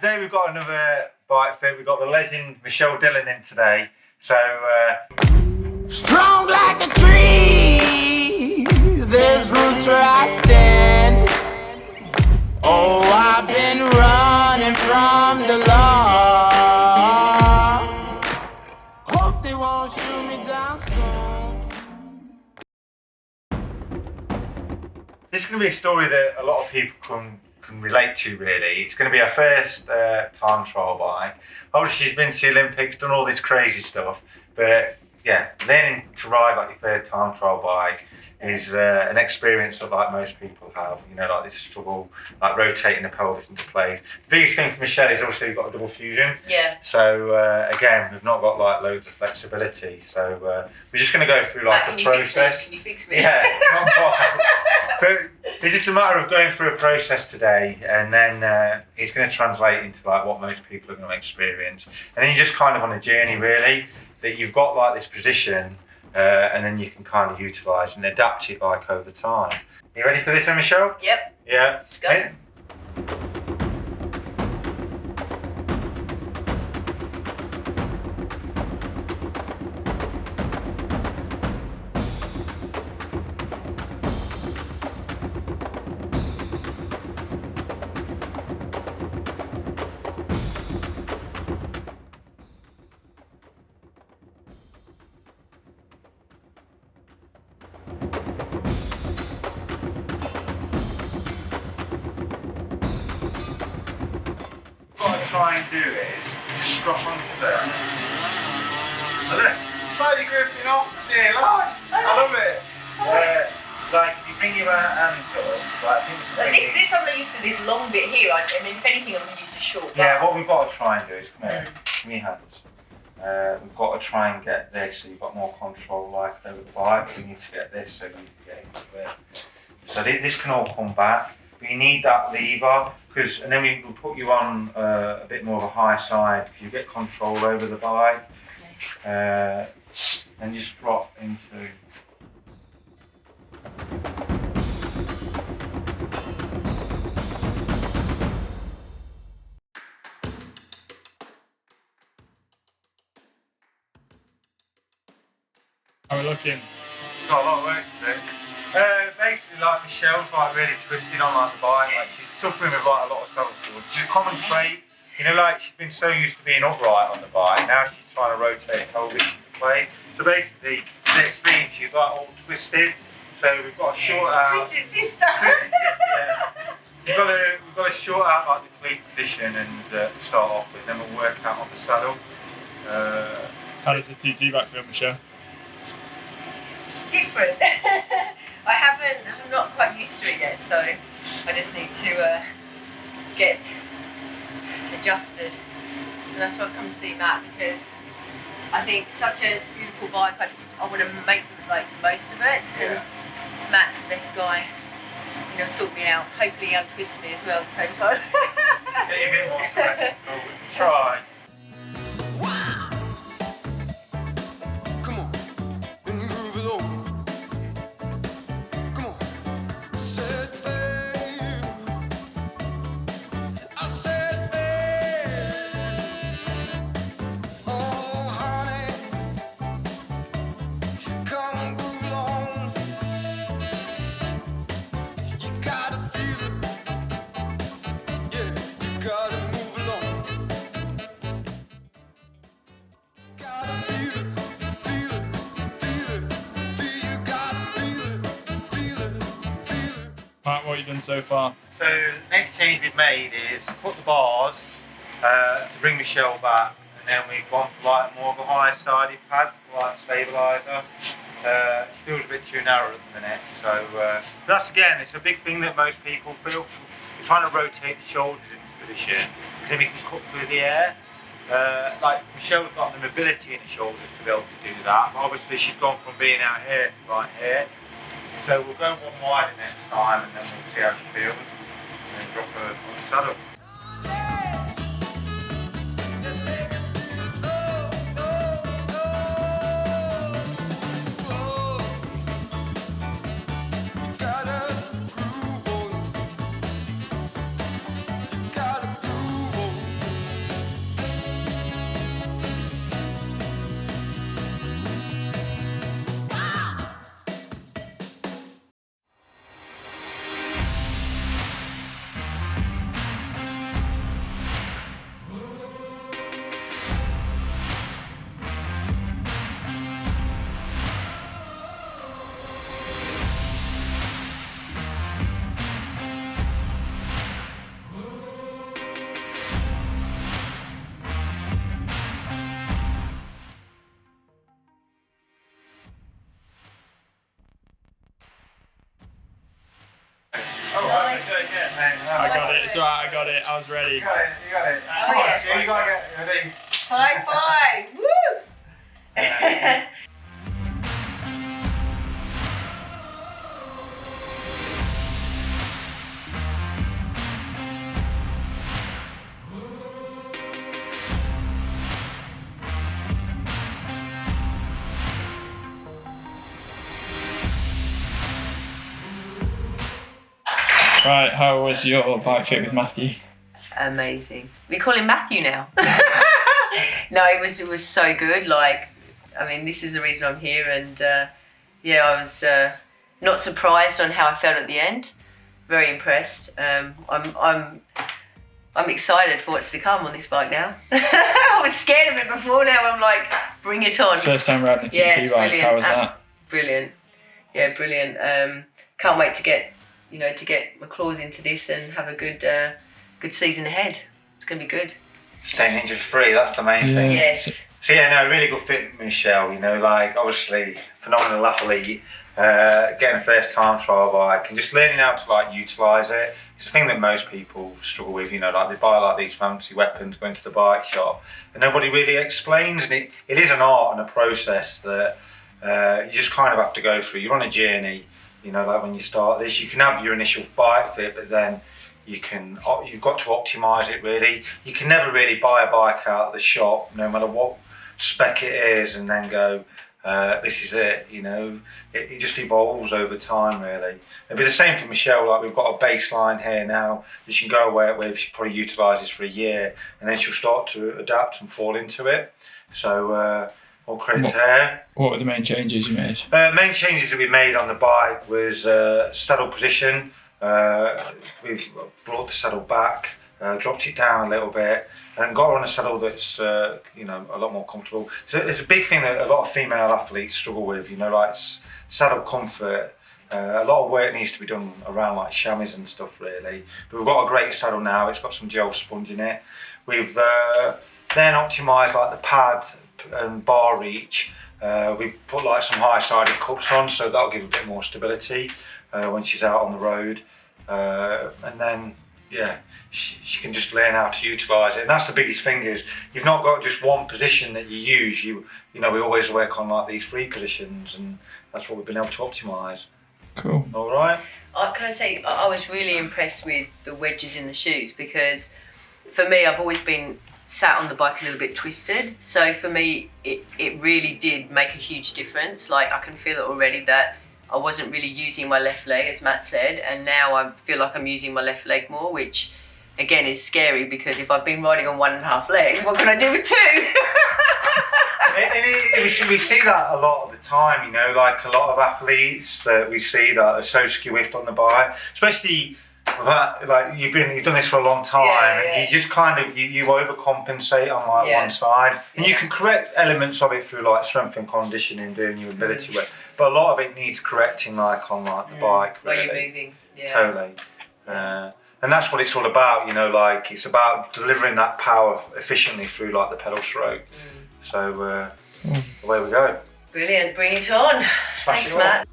today we've got another bike fit. We've got the legend Michelle Dillon in today. So strong like a tree, there's roots where I stand. Oh, I've been running from the law. Hope they won't shoot me down soon. this is going to be a story that a lot of people can relate to, really. It's going to be her first time trial bike. Obviously, she's been to the Olympics, done all this crazy stuff, but yeah, learning to ride like your first time trial bike is an experience that like most people have, you know, like this struggle, like rotating the pelvis into place. The biggest thing for Michelle is obviously you've got a double fusion. Yeah. So again, we've not got like loads of flexibility. So we're just going to go through like a process. Can you fix me? Yeah, not quite. But it's just a matter of going through a process today, and then it's going to translate into like what most people are going to experience. And then you're just kind of on a journey, really, that you've got like this position. And then you can kind of utilise and adapt it like over time. You ready for this one, Michelle? Yep. Yeah. Let's go. Yeah. What I try and do is drop onto there. Look, slightly gripping off the line. I love it. Like if you bring your hands up, like I think This I'm not used to this long bit here. I mean, if anything, I'm used to short bars. yeah, what we've got to try and do is come here, give me your hands. We've got to try and get this so you've got more control like over the bike. We need to get this so you can get into it. So this can all come back, but you need that lever, and then we will put you on a bit more of a high side because you get control over the bike. And just drop into. How are we looking? Got a lot of work to do. Basically, like Michelle's like really twisted on like the bike, like she's suffering with like a lot of saddle-sores. It's a common trait, you know, like she's been so used to being upright on the bike, now she's trying to rotate pelvis into place. So basically, the extreme, she's like all twisted. So we've got to short out. Twisted sister. Yeah. We've got to short out like the cleat position and start off with, then we'll work out on the saddle. How does the TT back feel, Michelle? Different. I'm not quite used to it yet, so I just need to get adjusted. And that's why I've come to see Matt, because I think such a beautiful bike, I want to make like the most of it. And Matt's the best guy. He'll sort me out. Hopefully he'll twist me as well at the same time. Get you a bit more symmetrical. Try. Matt, what have you done so far? So the next change we've made is put the bars to bring Michelle back, and then we've gone for like more of a higher sided pad, like stabiliser. It feels a bit too narrow at the minute, so that's again, it's a big thing that most people feel. We're trying to rotate the shoulders into position, because then we can cut through the air. Like Michelle's got the mobility in the shoulders to be able to do that, but obviously she's gone from being out here to right here. So we'll go one wider next time, and then we'll see how she feels, and then drop her on the saddle. was ready. You got it. Oh, Come on, yeah. Stu, you gotta get ready. High five! Woo! Right, how was your bike fit with Matthew? Amazing. We call him Matthew now. No, it was so good. Like, I mean, this is the reason I'm here, and yeah, I was not surprised on how I felt at the end. Very impressed. I'm excited for what's to come on this bike now. I was scared of it before. Now I'm like, bring it on. First time riding a TT Yeah, it's bike, brilliant. how was that? Brilliant. Yeah, brilliant. Can't wait to get my claws into this and have a good season ahead. It's going to be good. Staying injury free, that's the main thing. Yes. So yeah, no, really good fit, Michelle. You know, like obviously phenomenal athlete. Getting a first time trial bike and just learning how to like utilise it. It's a thing that most people struggle with. You know, like they buy like these fancy weapons, go into the bike shop, and nobody really explains. And it is an art and a process that you just kind of have to go through. You're on a journey. You know, like when you start this, you can have your initial bike fit, but then you've got to optimise it really. You can never really buy a bike out of the shop, no matter what spec it is, and then go, this is it. You know, it just evolves over time really. It'll be the same for Michelle. Like we've got a baseline here now that she can go away with. She probably utilises for a year, and then she'll start to adapt and fall into it. So all credit to her. What were the main changes you made? Main changes that we made on the bike was saddle position. We've brought the saddle back, dropped it down a little bit, and got her on a saddle that's a lot more comfortable. So it's a big thing that a lot of female athletes struggle with. You know, like saddle comfort. A lot of work needs to be done around like chamois and stuff really. But we've got a great saddle now. It's got some gel sponge in it. We've then optimised like the pad and bar reach. We've put like some high-sided cups on, so that'll give a bit more stability when she's out on the road. And then, yeah, she can just learn how to utilise it. And that's the biggest thing is you've not got just one position that you use. You know, we always work on like these 3 positions, and that's what we've been able to optimise. Cool. All right. Can I say I was really impressed with the wedges in the shoes, because for me I've always been sat on the bike a little bit twisted, so for me it really did make a huge difference. Like I can feel it already that I wasn't really using my left leg, as Matt said, and now I feel like I'm using my left leg more, which again is scary because if I've been riding on 1.5 legs, what can I do with 2? We see that a lot of the time, you know, like a lot of athletes that we see that are so skew-whiffed on the bike, especially with that, like you've done this for a long time, and you just kind of you overcompensate on like one side, and you can correct elements of it through like strength and conditioning, doing your ability work, but a lot of it needs correcting like on like the bike. While really. you're moving, Totally. And that's what it's all about, you know, like it's about delivering that power efficiently through like the pedal stroke. So away we go. Brilliant, bring it on. Smash Thanks, it on. Matt.